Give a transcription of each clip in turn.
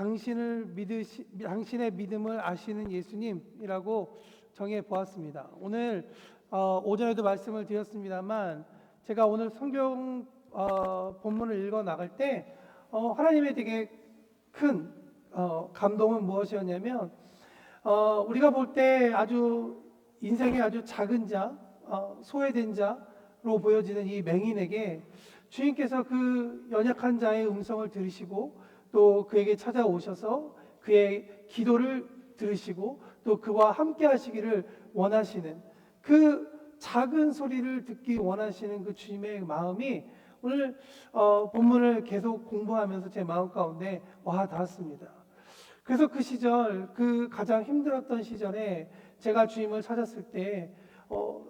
당신의 믿음을 아시는 예수님이라고 정해 보았습니다. 오늘 오전에도 말씀을 드렸습니다만 제가 오늘 성경 본문을 읽어 나갈 때 하나님의 되게 큰 감동은 무엇이었냐면 우리가 볼 때 아주 인생의 아주 작은 자, 소외된 자로 보여지는 이 맹인에게 주님께서 그 연약한 자의 음성을 들으시고 또 그에게 찾아오셔서 그의 기도를 들으시고 또 그와 함께 하시기를 원하시는 그 작은 소리를 듣기 원하시는 그 주님의 마음이 오늘 본문을 계속 공부하면서 제 마음 가운데 와 닿았습니다. 그래서 그 시절, 그 가장 힘들었던 시절에 제가 주님을 찾았을 때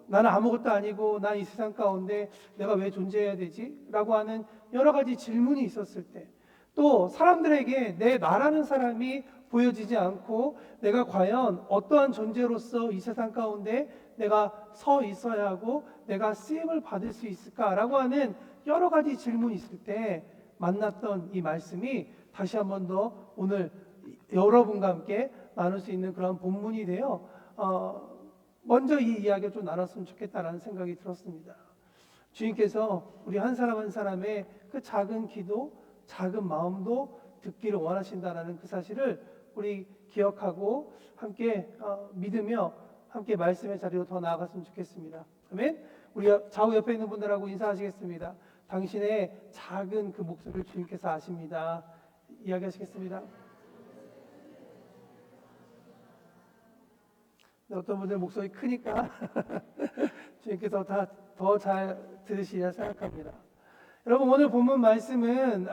나는 아무것도 아니고 난 이 세상 가운데 내가 왜 존재해야 되지? 라고 하는 여러 가지 질문이 있었을 때, 또 사람들에게 내 나라는 사람이 보여지지 않고 내가 과연 어떠한 존재로서 이 세상 가운데 내가 서 있어야 하고 내가 쓰임을 받을 수 있을까라고 하는 여러 가지 질문이 있을 때 만났던 이 말씀이 다시 한 번 더 오늘 여러분과 함께 나눌 수 있는 그런 본문이 되어 먼저 이 이야기를 좀 나눴으면 좋겠다라는 생각이 들었습니다. 주님께서 우리 한 사람 한 사람의 그 작은 기도, 작은 마음도 듣기를 원하신다라는 그 사실을 우리 기억하고 함께 믿으며 함께 말씀의 자리로 더 나아갔으면 좋겠습니다. 아멘. 우리 좌우 옆에 있는 분들하고 인사하시겠습니다. 당신의 작은 그 목소리를 주님께서 아십니다. 이야기하시겠습니다. 어떤 분들 목소리 크니까 주님께서 더 잘 들으시리라 생각합니다. 여러분, 오늘 본문 말씀은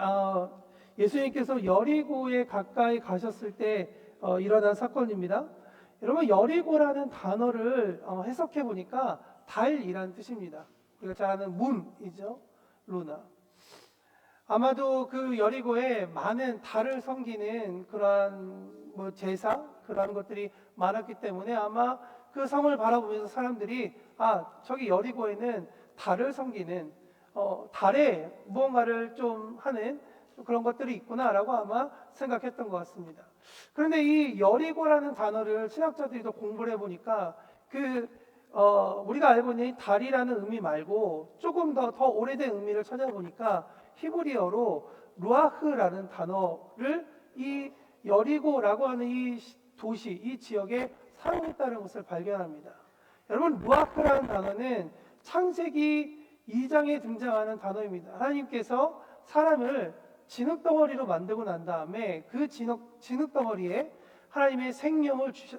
예수님께서 여리고에 가까이 가셨을 때 일어난 사건입니다. 여러분, 여리고라는 단어를 해석해 보니까 달이라는 뜻입니다. 우리가 잘 아는 문이죠. 루나. 아마도 그 여리고에 많은 달을 섬기는 그러한 제사 그러한 것들이 많았기 때문에 아마 그 성을 바라보면서 사람들이 저기 여리고에는 달을 섬기는 달에 무언가를 좀 하는 그런 것들이 있구나라고 아마 생각했던 것 같습니다. 그런데 이 여리고라는 단어를 신학자들이 더 공부를 해보니까 우리가 알고 있는 달이라는 의미 말고 조금 더 오래된 의미를 찾아보니까 히브리어로 루아흐라는 단어를 이 여리고라고 하는 이 도시, 이 지역에 사용했다는 것을 발견합니다. 여러분, 루아흐라는 단어는 창세기 2장에 등장하는 단어입니다. 하나님께서 사람을 진흙덩어리로 만들고 난 다음에 그 진흙덩어리에 하나님의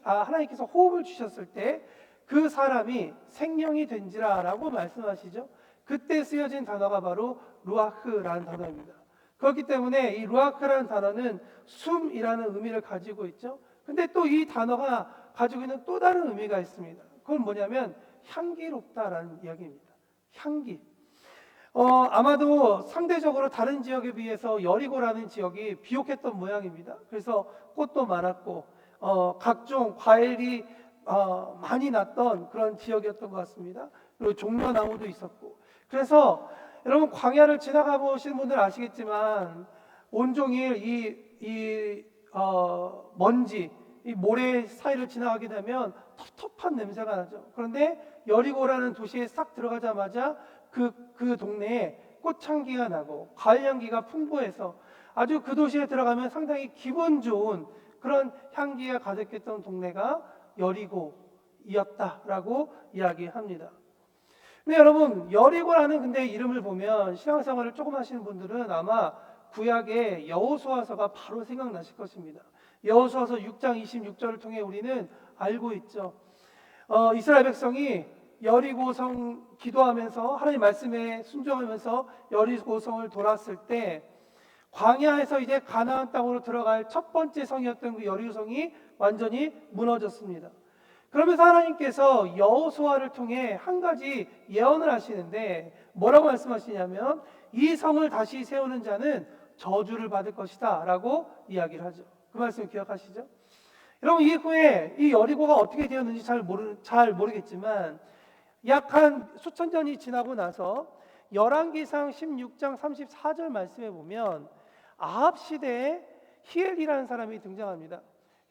하나님께서 호흡을 주셨을 때 그 사람이 생명이 된지라라고 말씀하시죠. 그때 쓰여진 단어가 바로 루아흐라는 단어입니다. 그렇기 때문에 이 루아흐라는 단어는 숨이라는 의미를 가지고 있죠. 근데 또 이 단어가 가지고 있는 또 다른 의미가 있습니다. 그건 뭐냐면 향기롭다라는 이야기입니다. 향기. 아마도 상대적으로 다른 지역에 비해서 여리고라는 지역이 비옥했던 모양입니다. 그래서 꽃도 많았고 각종 과일이 많이 났던 그런 지역이었던 것 같습니다. 그리고 종려나무도 있었고, 그래서 여러분 광야를 지나가 보신 분들 아시겠지만 온종일 이 먼지, 이 모래 사이를 지나가게 되면 텁텁한 냄새가 나죠. 그런데 여리고라는 도시에 싹 들어가자마자 그 동네에 꽃향기가 나고 과일 향기가 풍부해서 아주 그 도시에 들어가면 상당히 기분 좋은 그런 향기가 가득했던 동네가 여리고이었다라고 이야기합니다. 근데 여러분, 여리고라는 근데 이름을 보면 신앙생활을 조금 하시는 분들은 아마 구약의 여호수아서가 바로 생각나실 것입니다. 여호수아서 6장 26절을 통해 우리는 알고 있죠. 이스라엘 백성이 여리고성 기도하면서 하나님 말씀에 순종하면서 여리고성을 돌았을 때 광야에서 이제 가나안 땅으로 들어갈 첫 번째 성이었던 그 여리고성이 완전히 무너졌습니다. 그러면서 하나님께서 여호수아를 통해 한 가지 예언을 하시는데 뭐라고 말씀하시냐면 이 성을 다시 세우는 자는 저주를 받을 것이다 라고 이야기를 하죠. 그 말씀 기억하시죠? 여러분, 이후에 이 여리고가 어떻게 되었는지 잘 모르겠지만 약 한 수천 년이 지나고 나서 열왕기상 16장 34절 말씀에 보면 아합 시대에 히엘이라는 사람이 등장합니다.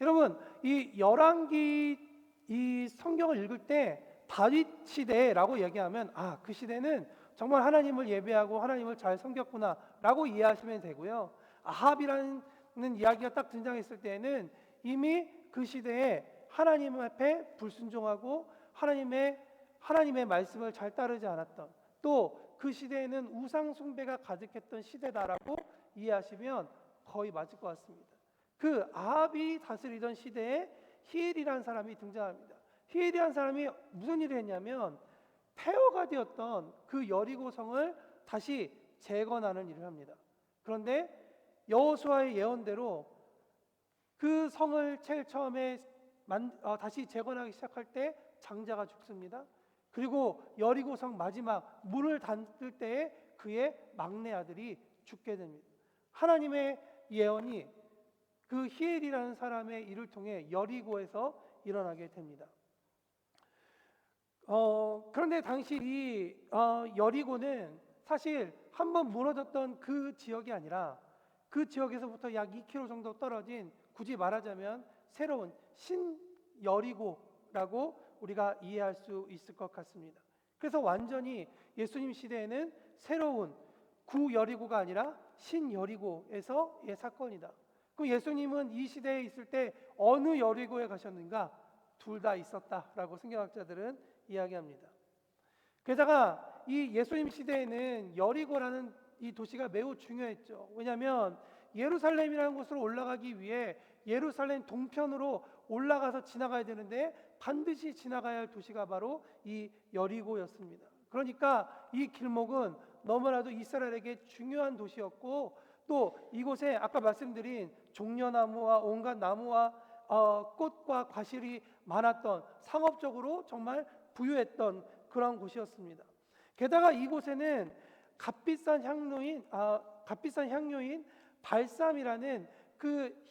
여러분, 이 열왕기 이 성경을 읽을 때 다윗 시대라고 얘기하면 그 시대는 정말 하나님을 예배하고 하나님을 잘 섬겼구나라고 이해하시면 되고요. 아합이라는 이야기가 딱 등장했을 때에는 이미 그 시대에 하나님 앞에 불순종하고 하나님의 말씀을 잘 따르지 않았던, 또 그 시대에는 우상 숭배가 가득했던 시대다라고 이해하시면 거의 맞을 것 같습니다. 그 아합이 다스리던 시대에 히엘이라는 사람이 등장합니다. 히엘이라는 사람이 무슨 일을 했냐면 폐허가 되었던 그 여리고성을 다시 재건하는 일을 합니다. 그런데 여호수아의 예언대로 그 성을 제일 처음에 다시 재건하기 시작할 때 장자가 죽습니다. 그리고 여리고성 마지막 문을 닫을 때에 그의 막내 아들이 죽게 됩니다. 하나님의 예언이 그 히엘이라는 사람의 일을 통해 여리고에서 일어나게 됩니다. 그런데 당시 이 여리고는 사실 한번 무너졌던 그 지역이 아니라 그 지역에서부터 약 2km 정도 떨어진, 굳이 말하자면 새로운 신여리고라고 우리가 이해할 수 있을 것 같습니다. 그래서 완전히 예수님 시대에는 새로운 구여리고가 아니라 신여리고에서의 사건이다. 그럼 예수님은 이 시대에 있을 때 어느 여리고에 가셨는가? 둘 다 있었다라고 성경학자들은 이야기합니다. 게다가 이 예수님 시대에는 여리고라는 이 도시가 매우 중요했죠. 왜냐하면 예루살렘이라는 곳으로 올라가기 위해 예루살렘 동편으로 올라가서 지나가야 되는데 반드시 지나가야 할 도시가 바로 이 여리고였습니다. 그러니까 이 길목은 너무나도 이스라엘에게 중요한 도시였고, 또 이곳에 아까 말씀드린 종려나무와 온갖 나무와 꽃과 과실이 많았던, 상업적으로 정말 부유했던 그런 곳이었습니다. 게다가 이곳에는 값비싼 향료인 발삼이라는 그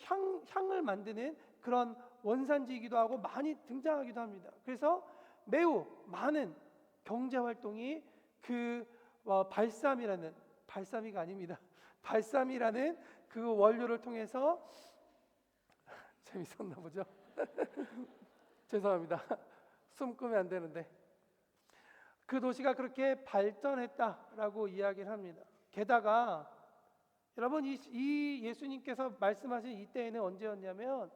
향을 만드는 그런 원산지이기도 하고 많이 등장하기도 합니다. 그래서 매우 많은 경제 활동이 그 발삼이가 아닙니다. 발삼이라는 그 원료를 통해서 재밌었나 보죠. 죄송합니다. 숨 끄면 안 되는데 그 도시가 그렇게 발전했다라고 이야기를 합니다. 게다가 여러분 이 예수님께서 말씀하신 이때에는 언제였냐면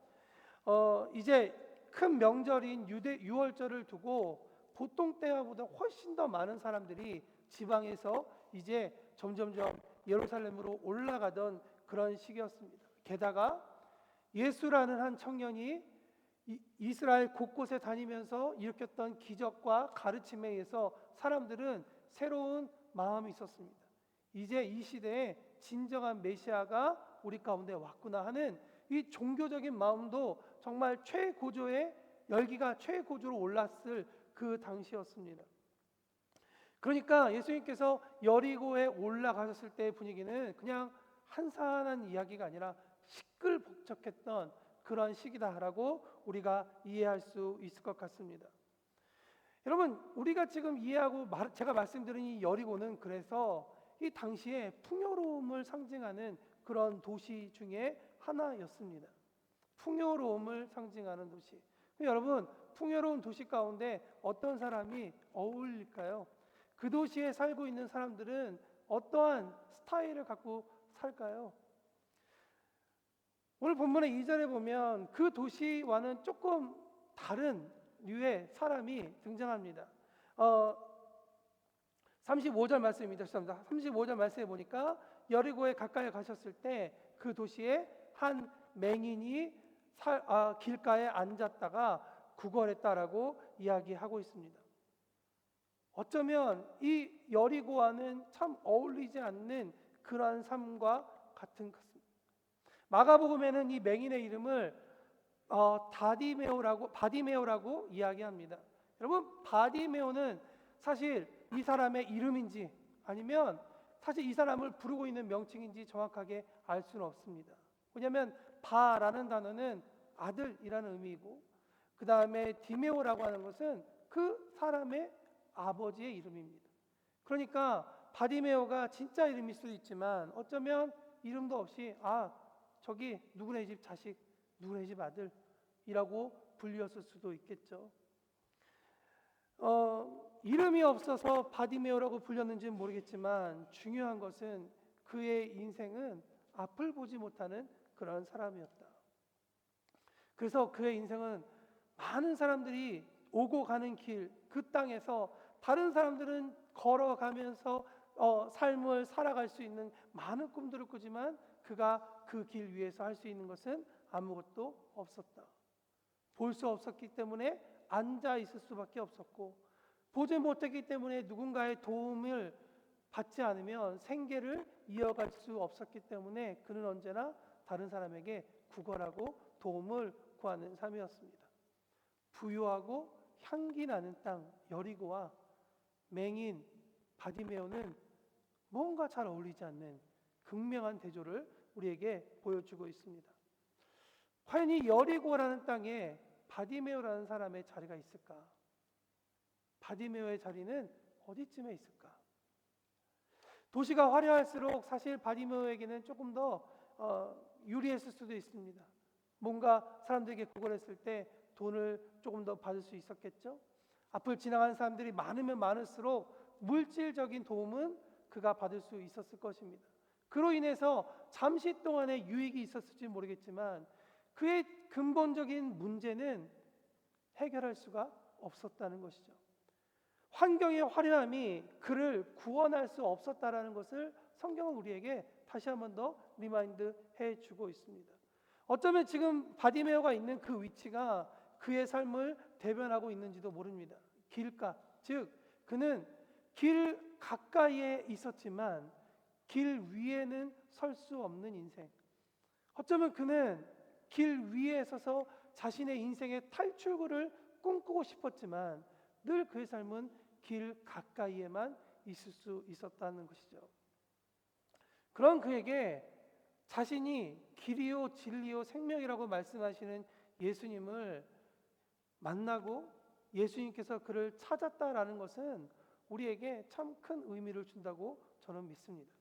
이제 큰 명절인 유월절을 두고 보통 때보다 훨씬 더 많은 사람들이 지방에서 이제 점점점 예루살렘으로 올라가던 그런 시기였습니다. 게다가 예수라는 한 청년이 이스라엘 곳곳에 다니면서 일으켰던 기적과 가르침에 의해서 사람들은 새로운 마음이 있었습니다. 이제 이 시대에 진정한 메시아가 우리 가운데 왔구나 하는 이 종교적인 마음도 정말 열기가 최고조로 올랐을 그 당시였습니다. 그러니까 예수님께서 여리고에 올라가셨을 때의 분위기는 그냥 한산한 이야기가 아니라 시끌벅적했던 그런 시기다라고 우리가 이해할 수 있을 것 같습니다. 여러분, 우리가 지금 이해하고 제가 말씀드린 이 여리고는 그래서 이 당시에 풍요로움을 상징하는 그런 도시 중에 하나였습니다. 풍요로움을 상징하는 도시. 여러분, 풍요로운 도시 가운데 어떤 사람이 어울릴까요? 그 도시에 살고 있는 사람들은 어떠한 스타일을 갖고 살까요? 오늘 본문의 2절에 보면 그 도시와는 조금 다른 류의 사람이 등장합니다. 35절 말씀입니다. 35절 말씀에 보니까 여리고에 가까이 가셨을 때 그 도시에 한 맹인이 길가에 앉았다가 구걸했다라고 이야기하고 있습니다. 어쩌면 이 여리고와는 참 어울리지 않는 그러한 삶과 같은 것입니다. 마가복음에는 이 맹인의 이름을 바디메오라고 이야기합니다. 여러분, 바디메오는 사실 이 사람의 이름인지 아니면 사실 이 사람을 부르고 있는 명칭인지 정확하게 알 수는 없습니다. 왜냐하면 바라는 단어는 아들이라는 의미이고, 그 다음에 디메오라고 하는 것은 그 사람의 아버지의 이름입니다. 그러니까 바디메오가 진짜 이름일 수도 있지만 어쩌면 이름도 없이 저기 누구네 집 자식, 누구네 집 아들이라고 불렸을 수도 있겠죠. 이름이 없어서 바디메오라고 불렸는지는 모르겠지만 중요한 것은 그의 인생은 앞을 보지 못하는 그런 사람이었다. 그래서 그의 인생은 많은 사람들이 오고 가는 길, 그 땅에서 다른 사람들은 걸어가면서 삶을 살아갈 수 있는 많은 꿈들을 꾸지만 그가 그 길 위에서 할 수 있는 것은 아무것도 없었다. 볼 수 없었기 때문에 앉아 있을 수밖에 없었고, 보지 못했기 때문에 누군가의 도움을 받지 않으면 생계를 이어갈 수 없었기 때문에 그는 언제나 다른 사람에게 구걸하고 도움을 구하는 삶이었습니다. 부유하고 향기 나는 땅 여리고와 맹인 바디메오는 뭔가 잘 어울리지 않는 극명한 대조를 우리에게 보여주고 있습니다. 과연 이 여리고라는 땅에 바디메오라는 사람의 자리가 있을까? 바디메오의 자리는 어디쯤에 있을까? 도시가 화려할수록 사실 바디메오에게는 조금 더 유리했을 수도 있습니다. 뭔가 사람들에게 구걸했을 때 돈을 조금 더 받을 수 있었겠죠. 앞을 지나가는 사람들이 많으면 많을수록 물질적인 도움은 그가 받을 수 있었을 것입니다. 그로 인해서 잠시 동안의 유익이 있었을지 모르겠지만 그의 근본적인 문제는 해결할 수가 없었다는 것이죠. 환경의 화려함이 그를 구원할 수 없었다라는 것을 성경은 우리에게 다시 한 번 더 리마인드 해주고 있습니다. 어쩌면 지금 바디메오가 있는 그 위치가 그의 삶을 대변하고 있는지도 모릅니다. 길가, 즉 그는 길 가까이에 있었지만 길 위에는 설 수 없는 인생. 어쩌면 그는 길 위에 서서 자신의 인생의 탈출구를 꿈꾸고 싶었지만 늘 그의 삶은 길 가까이에만 있을 수 있었다는 것이죠. 그런 그에게 자신이 길이요 진리요 생명이라고 말씀하시는 예수님을 만나고 예수님께서 그를 찾았다라는 것은 우리에게 참 큰 의미를 준다고 저는 믿습니다.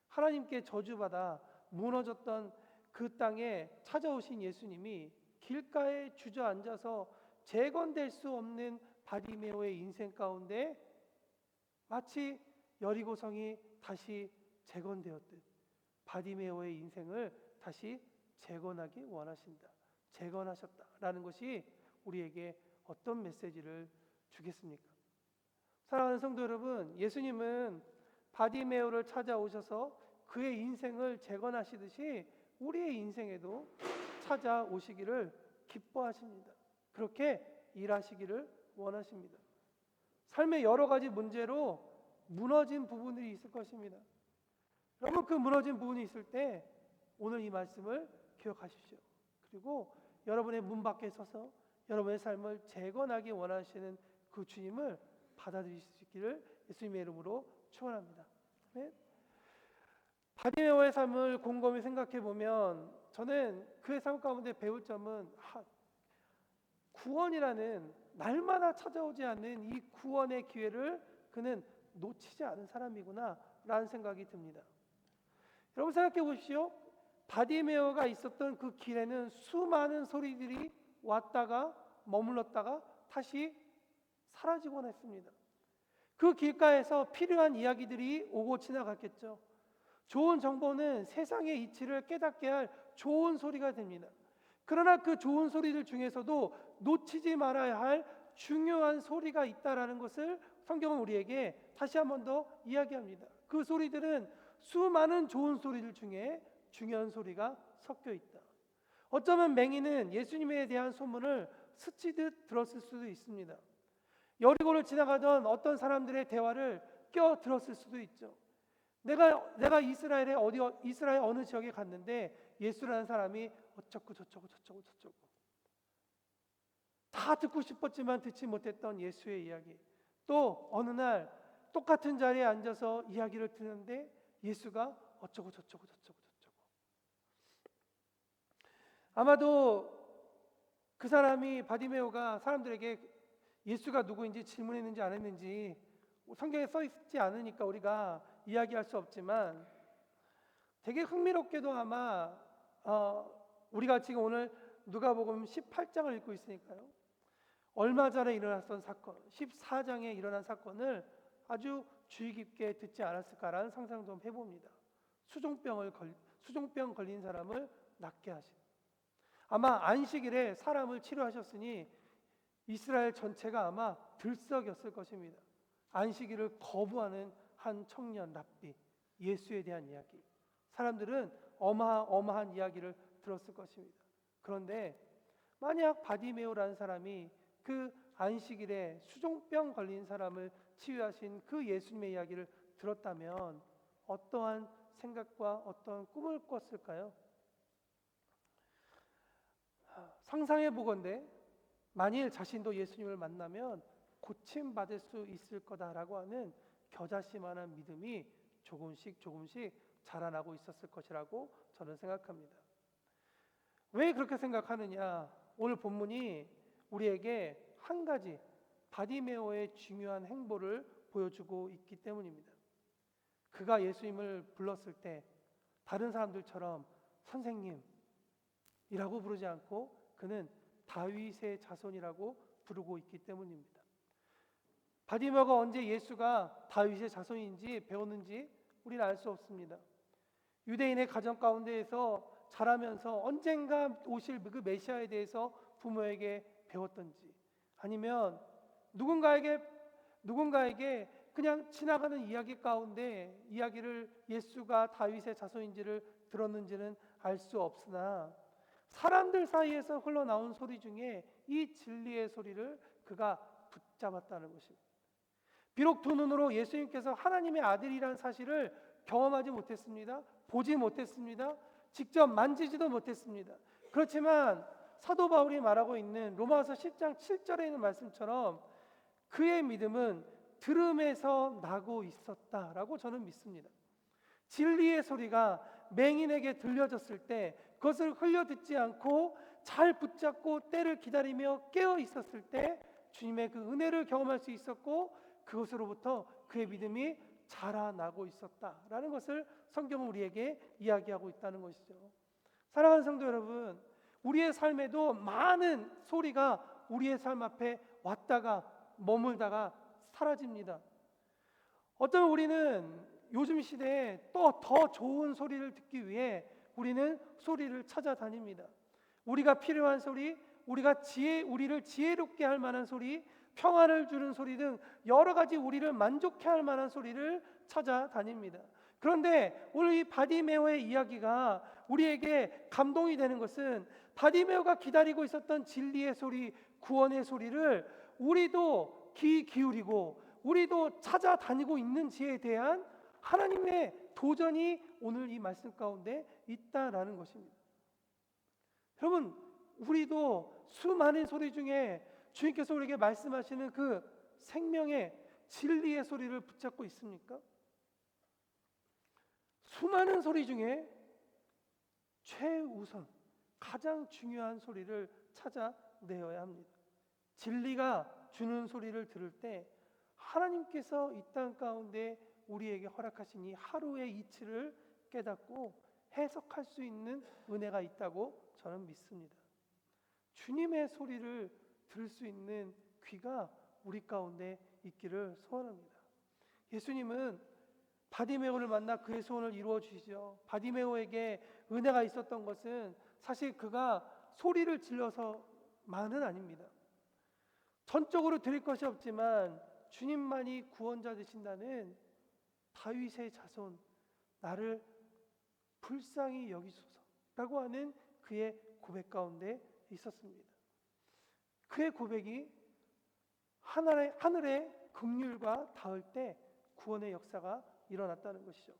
하나님께 저주받아 무너졌던 그 땅에 찾아오신 예수님이 길가에 주저앉아서 재건될 수 없는 바디메오의 인생 가운데 마치 여리고성이 다시 재건되었듯 바디메오의 인생을 다시 재건하기 원하신다. 재건하셨다라는 것이 우리에게 어떤 메시지를 주겠습니까? 사랑하는 성도 여러분, 예수님은 바디메오를 찾아오셔서 그의 인생을 재건하시듯이 우리의 인생에도 찾아오시기를 기뻐하십니다. 그렇게 일하시기를 원하십니다. 삶의 여러 가지 문제로 무너진 부분들이 있을 것입니다. 여러분, 그 무너진 부분이 있을 때 오늘 이 말씀을 기억하십시오. 그리고 여러분의 문 밖에 서서 여러분의 삶을 재건하기 원하시는 그 주님을 받아들이시기를 예수님의 이름으로 축원합니다. 아멘. 바디메오의 삶을 곰곰이 생각해 보면 저는 그의 삶 가운데 배울 점은 구원이라는 날마다 찾아오지 않는 이 구원의 기회를 그는 놓치지 않은 사람이구나 라는 생각이 듭니다. 여러분 생각해 보십시오. 바디메오가 있었던 그 길에는 수많은 소리들이 왔다가 머물렀다가 다시 사라지곤 했습니다. 그 길가에서 필요한 이야기들이 오고 지나갔겠죠. 좋은 정보는 세상의 이치를 깨닫게 할 좋은 소리가 됩니다. 그러나 그 좋은 소리들 중에서도 놓치지 말아야 할 중요한 소리가 있다라는 것을 성경은 우리에게 다시 한 번 더 이야기합니다. 그 소리들은 수많은 좋은 소리들 중에 중요한 소리가 섞여 있다. 어쩌면 맹인은 예수님에 대한 소문을 스치듯 들었을 수도 있습니다. 여리고를 지나가던 어떤 사람들의 대화를 껴들었을 수도 있죠. 내가 이스라엘 어느 지역에 갔는데 예수라는 사람이 어쩌고 저쩌고 다 듣고 싶었지만 듣지 못했던 예수의 이야기. 또 어느 날 똑같은 자리에 앉아서 이야기를 듣는데 예수가 어쩌고 저쩌고 아마도 그 사람이 바디메오가 사람들에게 예수가 누구인지 질문했는지 안 했는지 성경에 써 있지 않으니까 우리가 이야기할 수 없지만 되게 흥미롭게도 아마 우리가 지금 오늘 누가복음 18장을 읽고 있으니까요. 얼마 전에 일어났던 사건, 14장에 일어난 사건을 아주 주의 깊게 듣지 않았을까라는 상상 좀 해봅니다. 수종병 걸린 사람을 낫게 하신, 아마 안식일에 사람을 치료하셨으니 이스라엘 전체가 아마 들썩였을 것입니다. 안식일을 거부하는 한 청년 랍비, 예수에 대한 이야기, 사람들은 어마어마한 이야기를 들었을 것입니다. 그런데 만약 바디메오라는 사람이 그 안식일에 수종병 걸린 사람을 치유하신 그 예수님의 이야기를 들었다면 어떠한 생각과 어떤 꿈을 꿨을까요? 상상해 보건대 만일 자신도 예수님을 만나면 고침받을 수 있을 거다라고 하는 겨자씨만한 믿음이 조금씩 자라나고 있었을 것이라고 저는 생각합니다. 왜 그렇게 생각하느냐? 오늘 본문이 우리에게 한 가지 바디메오의 중요한 행보를 보여주고 있기 때문입니다. 그가 예수님을 불렀을 때 다른 사람들처럼 선생님이라고 부르지 않고 그는 다윗의 자손이라고 부르고 있기 때문입니다. 바디메오가 언제 예수가 다윗의 자손인지 배웠는지 우리는 알 수 없습니다. 유대인의 가정 가운데에서 자라면서 언젠가 오실 그 메시아에 대해서 부모에게 배웠던지, 아니면 누군가에게 그냥 지나가는 이야기 가운데 이야기를 예수가 다윗의 자손인지를 들었는지는 알 수 없으나 사람들 사이에서 흘러나온 소리 중에 이 진리의 소리를 그가 붙잡았다는 것입니다. 비록 두 눈으로 예수님께서 하나님의 아들이라는 사실을 경험하지 못했습니다. 보지 못했습니다. 직접 만지지도 못했습니다. 그렇지만 사도 바울이 말하고 있는 로마서 10장 7절에 있는 말씀처럼 그의 믿음은 들음에서 나고 있었다라고 저는 믿습니다. 진리의 소리가 맹인에게 들려졌을 때 그것을 흘려듣지 않고 잘 붙잡고 때를 기다리며 깨어 있었을 때 주님의 그 은혜를 경험할 수 있었고 그것으로부터 그의 믿음이 자라나고 있었다라는 것을 성경은 우리에게 이야기하고 있다는 것이죠. 사랑하는 성도 여러분, 우리의 삶에도 많은 소리가 우리의 삶 앞에 왔다가 머물다가 사라집니다. 어쩌면 우리는 요즘 시대에 또 더 좋은 소리를 듣기 위해 우리는 소리를 찾아다닙니다. 우리가 필요한 소리, 우리를 지혜롭게 할 만한 소리, 평안을 주는 소리 등 여러 가지 우리를 만족해 할 만한 소리를 찾아다닙니다. 그런데 오늘 이 바디메오의 이야기가 우리에게 감동이 되는 것은 바디메오가 기다리고 있었던 진리의 소리, 구원의 소리를 우리도 귀 기울이고 우리도 찾아다니고 있는지에 대한 하나님의 도전이 오늘 이 말씀 가운데 있다라는 것입니다. 여러분, 우리도 수많은 소리 중에 주님께서 우리에게 말씀하시는 그 생명의 진리의 소리를 붙잡고 있습니까? 수많은 소리 중에 최우선 가장 중요한 소리를 찾아내어야 합니다. 진리가 주는 소리를 들을 때 하나님께서 이 땅 가운데 우리에게 허락하신 이 하루의 이치를 깨닫고 해석할 수 있는 은혜가 있다고 저는 믿습니다. 주님의 소리를 들을 수 있는 귀가 우리 가운데 있기를 소원합니다. 예수님은 바디메오를 만나 그의 소원을 이루어 주시죠. 바디메오에게 은혜가 있었던 것은 사실 그가 소리를 질러서만은 아닙니다. 전적으로 드릴 것이 없지만 주님만이 구원자 되신다는 다윗의 자손, 나를 불쌍히 여기소서라고 하는 그의 고백 가운데 있었습니다. 그의 고백이 하늘의 긍휼과 닿을 때 구원의 역사가 일어났다는 것이죠.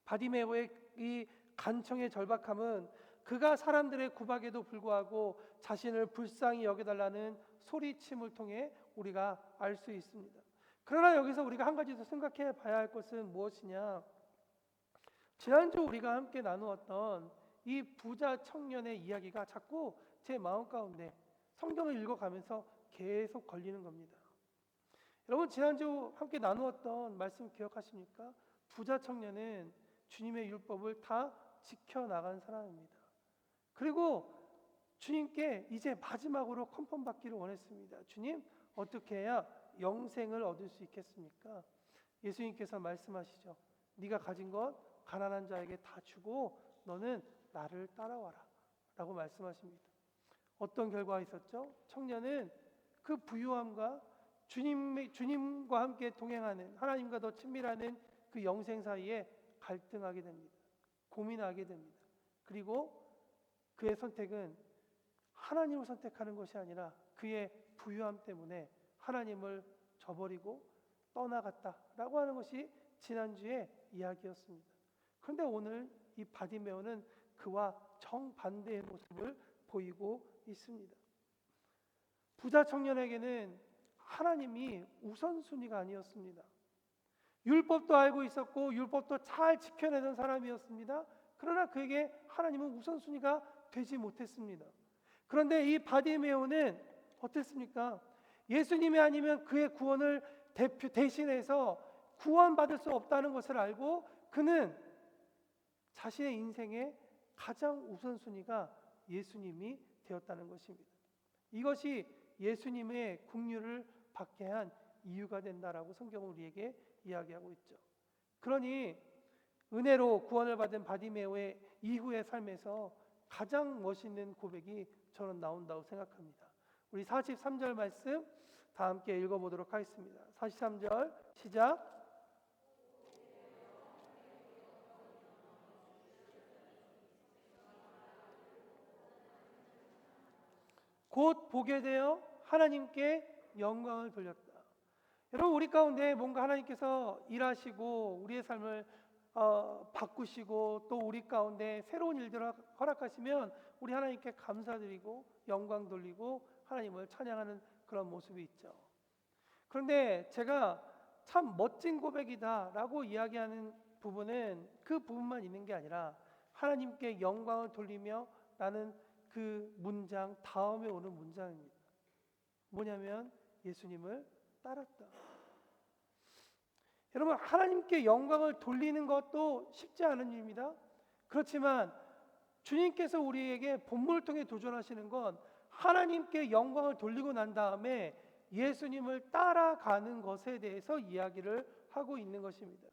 바디메오의 이 간청의 절박함은 그가 사람들의 구박에도 불구하고 자신을 불쌍히 여겨달라는 소리침을 통해 우리가 알 수 있습니다. 그러나 여기서 우리가 한 가지 더 생각해 봐야 할 것은 무엇이냐? 지난주 우리가 함께 나누었던 이 부자 청년의 이야기가 자꾸 제 마음 가운데 성경을 읽어가면서 계속 걸리는 겁니다. 여러분, 지난주 함께 나누었던 말씀 기억하십니까? 부자 청년은 주님의 율법을 다 지켜나간 사람입니다. 그리고 주님께 이제 마지막으로 컨펌 받기를 원했습니다. 주님, 어떻게 해야 영생을 얻을 수 있겠습니까? 예수님께서 말씀하시죠. 네가 가진 것 가난한 자에게 다 주고 너는 나를 따라와라 라고 말씀하십니다. 어떤 결과가 있었죠? 청년은 그 부유함과 주님과 함께 동행하는, 하나님과 더 친밀하는 그 영생 사이에 갈등하게 됩니다. 고민하게 됩니다. 그리고 그의 선택은 하나님을 선택하는 것이 아니라 그의 부유함 때문에 하나님을 저버리고 떠나갔다라고 하는 것이 지난주의 이야기였습니다. 그런데 오늘 이 바디메오는 그와 정반대의 모습을 보이고 있습니다. 부자 청년에게는 하나님이 우선순위가 아니었습니다. 율법도 알고 있었고 율법도 잘 지켜내던 사람이었습니다. 그러나 그에게 하나님은 우선순위가 되지 못했습니다. 그런데 이 바디메오는 어땠습니까? 예수님이 아니면 그의 구원을 대신해서 구원받을 수 없다는 것을 알고 그는 자신의 인생의 가장 우선순위가 예수님이 되었다는 것입니다. 이것이 예수님의 긍휼을 받게 한 이유가 된다라고 성경은 우리에게 이야기하고 있죠. 그러니 은혜로 구원을 받은 바디메오의 이후의 삶에서 가장 멋있는 고백이 저는 나온다고 생각합니다. 우리 43절 말씀 다 함께 읽어보도록 하겠습니다. 43절 시작. 곧 보게 되어 하나님께 영광을 돌렸다. 여러분, 우리 가운데 뭔가 하나님께서 일하시고 우리의 삶을 바꾸시고 또 우리 가운데 새로운 일들을 허락하시면 우리 하나님께 감사드리고 영광 돌리고 하나님을 찬양하는 그런 모습이 있죠. 그런데 제가 참 멋진 고백이다라고 이야기하는 부분은 그 부분만 있는 게 아니라 하나님께 영광을 돌리며 라는 그 문장 다음에 오는 문장입니다. 뭐냐면 예수님을 따랐다. 여러분, 하나님께 영광을 돌리는 것도 쉽지 않은 일입니다. 그렇지만 주님께서 우리에게 본문을 통해 도전하시는 건 하나님께 영광을 돌리고 난 다음에 예수님을 따라가는 것에 대해서 이야기를 하고 있는 것입니다.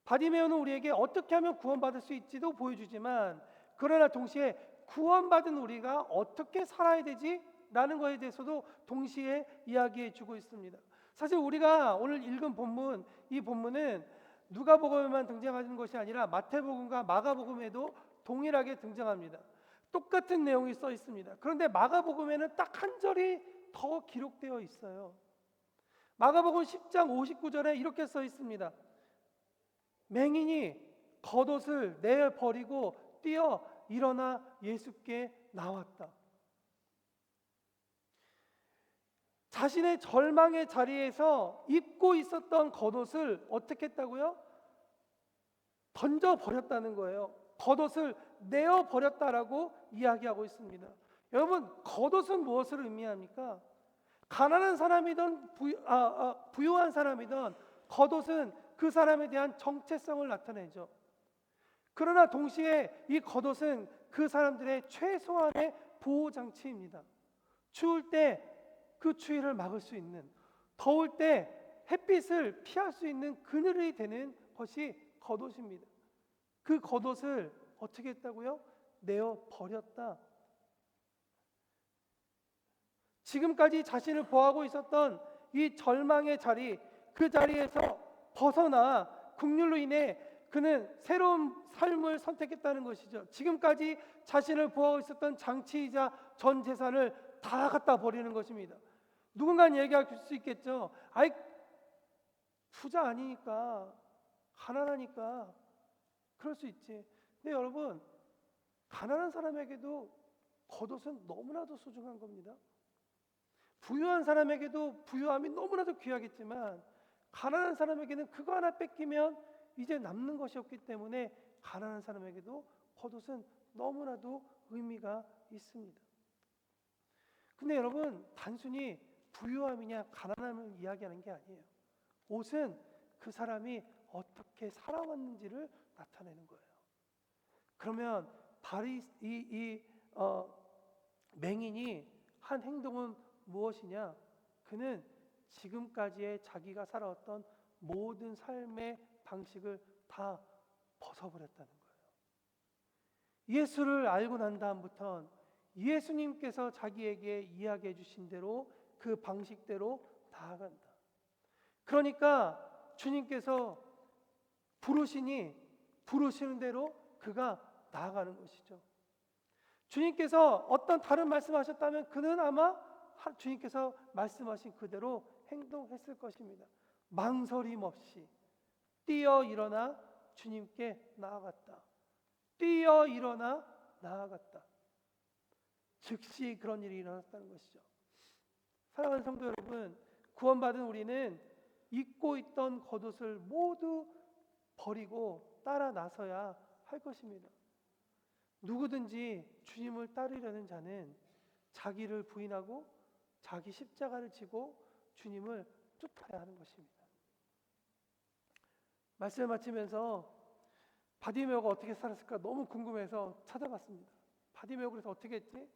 바디메오는 우리에게 어떻게 하면 구원받을 수 있지도 보여주지만 그러나 동시에 구원받은 우리가 어떻게 살아야 되지? 라는 것에 대해서도 동시에 이야기해 주고 있습니다. 사실 우리가 오늘 읽은 본문, 이 본문은 누가복음에만 등장하는 것이 아니라 마태복음과 마가복음에도 동일하게 등장합니다. 똑같은 내용이 써 있습니다. 그런데 마가복음에는 딱 한 절이 더 기록되어 있어요. 마가복음 10장 59절에 이렇게 써 있습니다. 맹인이 겉옷을 내버리고 뛰어 일어나 예수께 나왔다. 자신의 절망의 자리에서 입고 있었던 겉옷을 어떻게 했다고요? 던져버렸다는 거예요. 겉옷을 내어버렸다라고 이야기하고 있습니다. 여러분, 겉옷은 무엇을 의미합니까? 가난한 사람이든 부유한 사람이든 겉옷은 그 사람에 대한 정체성을 나타내죠. 그러나 동시에 이 겉옷은 그 사람들의 최소한의 보호장치입니다. 추울 때 그 추위를 막을 수 있는, 더울 때 햇빛을 피할 수 있는 그늘이 되는 것이 겉옷입니다. 그 겉옷을 어떻게 했다고요? 내어 버렸다. 지금까지 자신을 보호하고 있었던 이 절망의 자리, 그 자리에서 벗어나 긍휼로 인해 그는 새로운 삶을 선택했다는 것이죠. 지금까지 자신을 보호하고 있었던 장치이자 전 재산을 다 갖다 버리는 것입니다. 누군가는 얘기할 수 있겠죠. 아이, 부자 아니니까, 가난하니까 그럴 수 있지. 근데 여러분, 가난한 사람에게도 겉옷은 너무나도 소중한 겁니다. 부유한 사람에게도 부유함이 너무나도 귀하겠지만 가난한 사람에게는 그거 하나 뺏기면 이제 남는 것이 없기 때문에 가난한 사람에게도 겉옷은 너무나도 의미가 있습니다. 근데 여러분, 단순히 부유함이냐 가난함을 이야기하는 게 아니에요. 옷은 그 사람이 어떻게 살아왔는지를 나타내는 거예요. 그러면 맹인이 한 행동은 무엇이냐? 그는 지금까지의 자기가 살아왔던 모든 삶의 방식을 다 벗어버렸다는 거예요. 예수를 알고 난 다음부터는 예수님께서 자기에게 이야기해 주신 대로 그 방식대로 나아간다. 그러니까 주님께서 부르시는 대로 그가 나아가는 것이죠. 주님께서 어떤 다른 말씀하셨다면 그는 아마 주님께서 말씀하신 그대로 행동했을 것입니다. 망설임 없이 뛰어 일어나 주님께 나아갔다. 뛰어 일어나 나아갔다. 즉시 그런 일이 일어났다는 것이죠. 사랑하는 성도 여러분, 구원받은 우리는 입고 있던 겉옷을 모두 버리고 따라 나서야 할 것입니다. 누구든지 주님을 따르려는 자는 자기를 부인하고 자기 십자가를 지고 주님을 쫓아야 하는 것입니다. 말씀을 마치면서 바디메오가 어떻게 살았을까 너무 궁금해서 찾아봤습니다. 바디메오 그래서 어떻게 했지?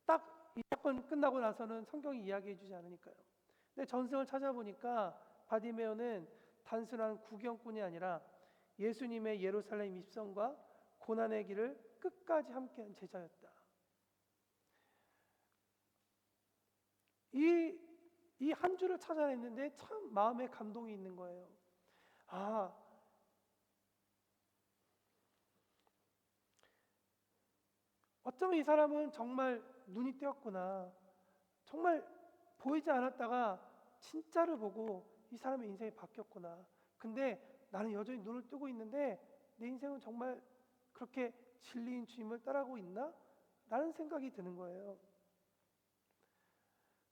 딱 이 사건 끝나고 나서는 성경이 이야기해 주지 않으니까요. 근데 전승을 찾아보니까 바디메오는 단순한 구경꾼이 아니라 예수님의 예루살렘 입성과 고난의 길을 끝까지 함께한 제자였다. 이 한 줄을 찾아냈는데 참 마음에 감동이 있는 거예요. 어쩌면 이 사람은 정말 눈이 띄었구나. 정말 보이지 않았다가 진짜를 보고 이 사람의 인생이 바뀌었구나. 근데 나는 여전히 눈을 뜨고 있는데 내 인생은 정말 그렇게 진리인 주님을 따라가고 있나? 라는 생각이 드는 거예요.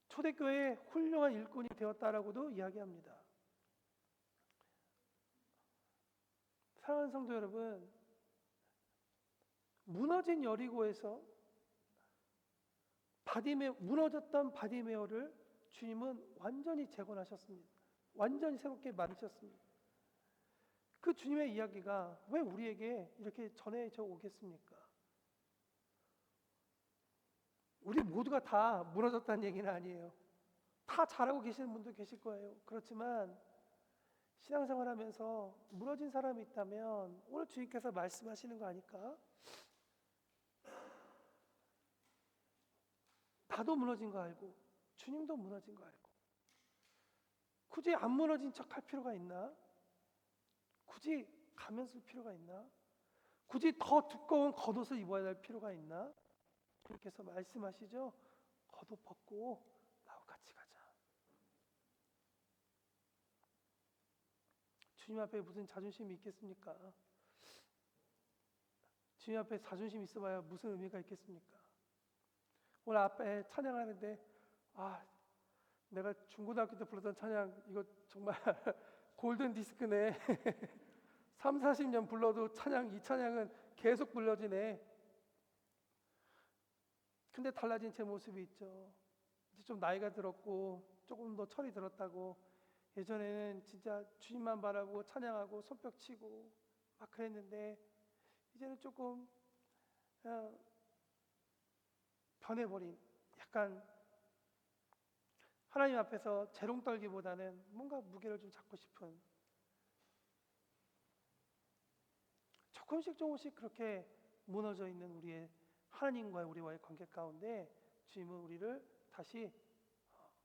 초대교회의 훌륭한 일꾼이 되었다라고도 이야기합니다. 사랑하는 성도 여러분, 무너진 여리고에서 무너졌던 바디메오를 주님은 완전히 재건하셨습니다. 완전히 새롭게 만드셨습니다. 그 주님의 이야기가 왜 우리에게 이렇게 전해져 오겠습니까? 우리 모두가 다 무너졌다는 얘기는 아니에요. 다 잘하고 계시는 분도 계실 거예요. 그렇지만 신앙생활하면서 무너진 사람이 있다면 오늘 주님께서 말씀하시는 거 아닐까? 나도 무너진 거 알고 주님도 무너진 거 알고 굳이 안 무너진 척 할 필요가 있나? 굳이 가면 쓸 필요가 있나? 굳이 더 두꺼운 겉옷을 입어야 할 필요가 있나? 주님께서 말씀하시죠. 겉옷 벗고 나하고 같이 가자. 주님 앞에 무슨 자존심이 있겠습니까? 주님 앞에 자존심 있어봐야 무슨 의미가 있겠습니까? 오늘 앞에 찬양하는데 내가 중고등학교 때 불렀던 찬양 이거 정말 골든 디스크네. 3, 40년 불러도 이 찬양은 계속 불려지네. 근데 달라진 제 모습이 있죠. 이제 좀 나이가 들었고 조금 더 철이 들었다고 예전에는 진짜 주님만 바라보고 찬양하고 손뼉 치고 막 그랬는데 이제는 조금 변해버린 약간 하나님 앞에서 재롱 떨기보다는 뭔가 무게를 좀 잡고 싶은 조금씩 그렇게 무너져 있는 우리의 하나님과의 우리와의 관계 가운데 주님은 우리를 다시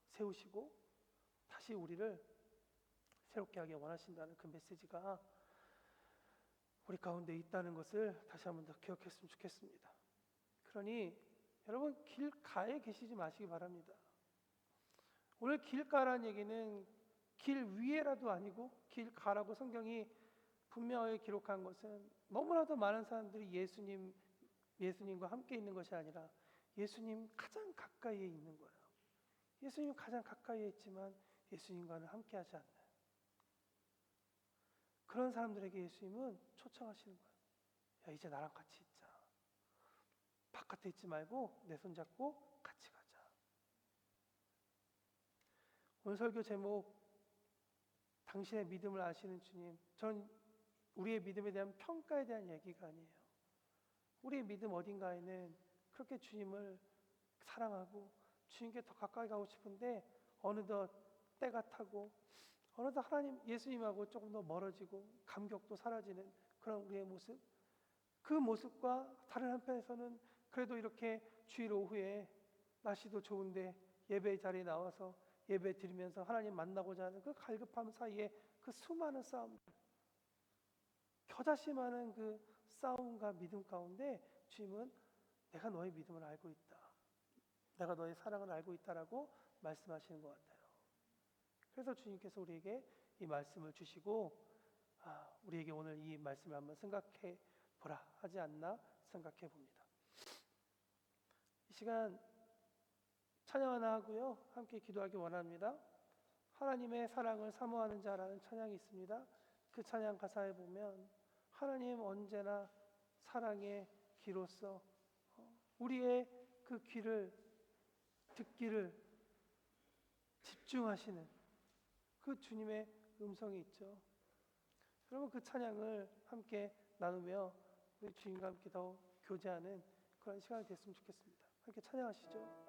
세우시고 다시 우리를 새롭게 하기 원하신다는 그 메시지가 우리 가운데 있다는 것을 다시 한번 더 기억했으면 좋겠습니다. 그러니 여러분 길가에 계시지 마시기 바랍니다. 오늘 길가라는 얘기는 길 위에라도 아니고 길가라고 성경이 분명하게 기록한 것은 너무나도 많은 사람들이 예수님과 함께 있는 것이 아니라 예수님 가장 가까이에 있는 거예요. 예수님 가장 가까이에 있지만 예수님과는 함께하지 않는 그런 사람들에게 예수님은 초청하시는 거예요. 야, 이제 나랑 같이 있자. 바깥에 있지 말고 내 손 잡고 같이 가자. 오늘 설교 제목 당신의 믿음을 아시는 주님. 전 우리의 믿음에 대한 평가에 대한 얘기가 아니에요. 우리의 믿음 어딘가에는 그렇게 주님을 사랑하고 주님께 더 가까이 가고 싶은데 어느덧 때가 타고 어느덧 하나님 예수님하고 조금 더 멀어지고 감격도 사라지는 그런 우리의 모습, 그 모습과 다른 한편에서는 그래도 이렇게 주일 오후에 날씨도 좋은데 예배 자리에 나와서 예배 드리면서 하나님 만나고자 하는 그 갈급함 사이에 그 수많은 싸움, 겨자씨많은 그 싸움과 믿음 가운데 주님은 내가 너의 믿음을 알고 있다, 내가 너의 사랑을 알고 있다라고 말씀하시는 것 같아요. 그래서 주님께서 우리에게 이 말씀을 주시고 우리에게 오늘 이 말씀을 한번 생각해 보라 하지 않나 생각해 봅니다. 이 시간 찬양 하나 하고요, 함께 기도하기 원합니다. 하나님의 사랑을 사모하는 자라는 찬양이 있습니다. 그 찬양 가사에 보면 하나님 언제나 사랑의 귀로서 우리의 그 귀를 듣기를 집중하시는 그 주님의 음성이 있죠. 여러분, 그 찬양을 함께 나누며 우리 주님과 함께 더 교제하는 그런 시간이 됐으면 좋겠습니다. 함께 찬양하시죠.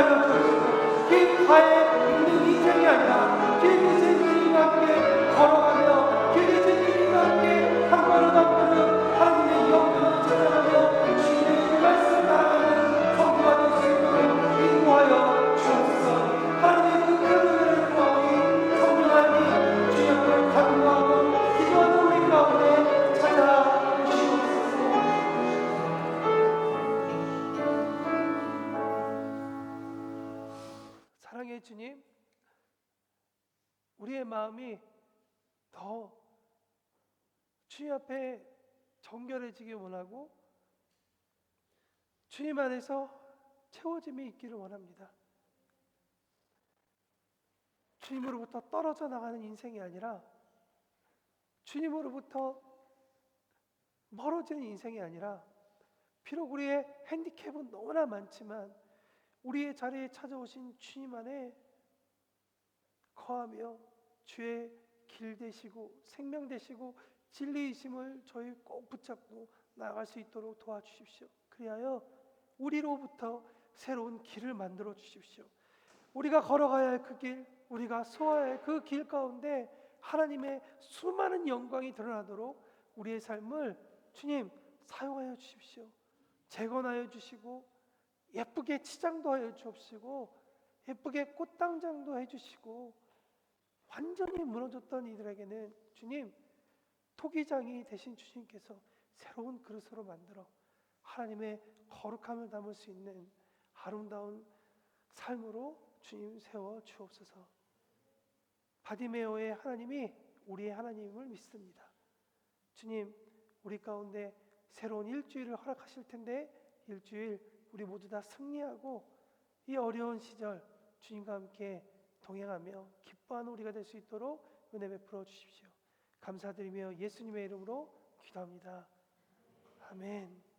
하여 주옵시고 길가에 있는 인생이 아니라 길 계신 주님과 함께 걸어가며 길 계신 주님과 함께 한 걸음 한 걸음 하나님의 영광을 찬양하며 주님의 그 말씀 따라가는 성도가 될 수 있도록 인도하여 주옵소서. 하나님의 그 큰 은혜를 구하니 성령 하나님 주님 앞에 간구하고 기도하는 우리 가운데 찾아오시옵소서. 사랑의 주님, 우리의 마음이 더 주님 앞에 정결해지길 원하고 주님 안에서 채워짐이 있기를 원합니다. 주님으로부터 떨어져 나가는 인생이 아니라 주님으로부터 멀어지는 인생이 아니라 비록 우리의 핸디캡은 너무나 많지만 우리의 자리에 찾아오신 주님 안에 거하며 주의 길 되시고 생명 되시고 진리이심을 저희 꼭 붙잡고 나아갈 수 있도록 도와주십시오. 그리하여 우리로부터 새로운 길을 만들어 주십시오. 우리가 걸어가야 할 그 길, 우리가 소화해야 할 그 길 가운데 하나님의 수많은 영광이 드러나도록 우리의 삶을 주님 사용하여 주십시오. 재건하여 주시고 예쁘게 치장도 하여 주옵시고 예쁘게 꽃당장도 해주시고 완전히 무너졌던 이들에게는 주님 토기장이 되신 주님께서 새로운 그릇으로 만들어 하나님의 거룩함을 담을 수 있는 아름다운 삶으로 주님 세워 주옵소서. 바디메오의 하나님이 우리의 하나님을 믿습니다. 주님 우리 가운데 새로운 일주일을 허락하실 텐데 일주일 우리 모두 다 승리하고 이 어려운 시절 주님과 함께 동행하며 기뻐하는 우리가 될 수 있도록 은혜 베풀어 주십시오. 감사드리며 예수님의 이름으로 기도합니다. 아멘.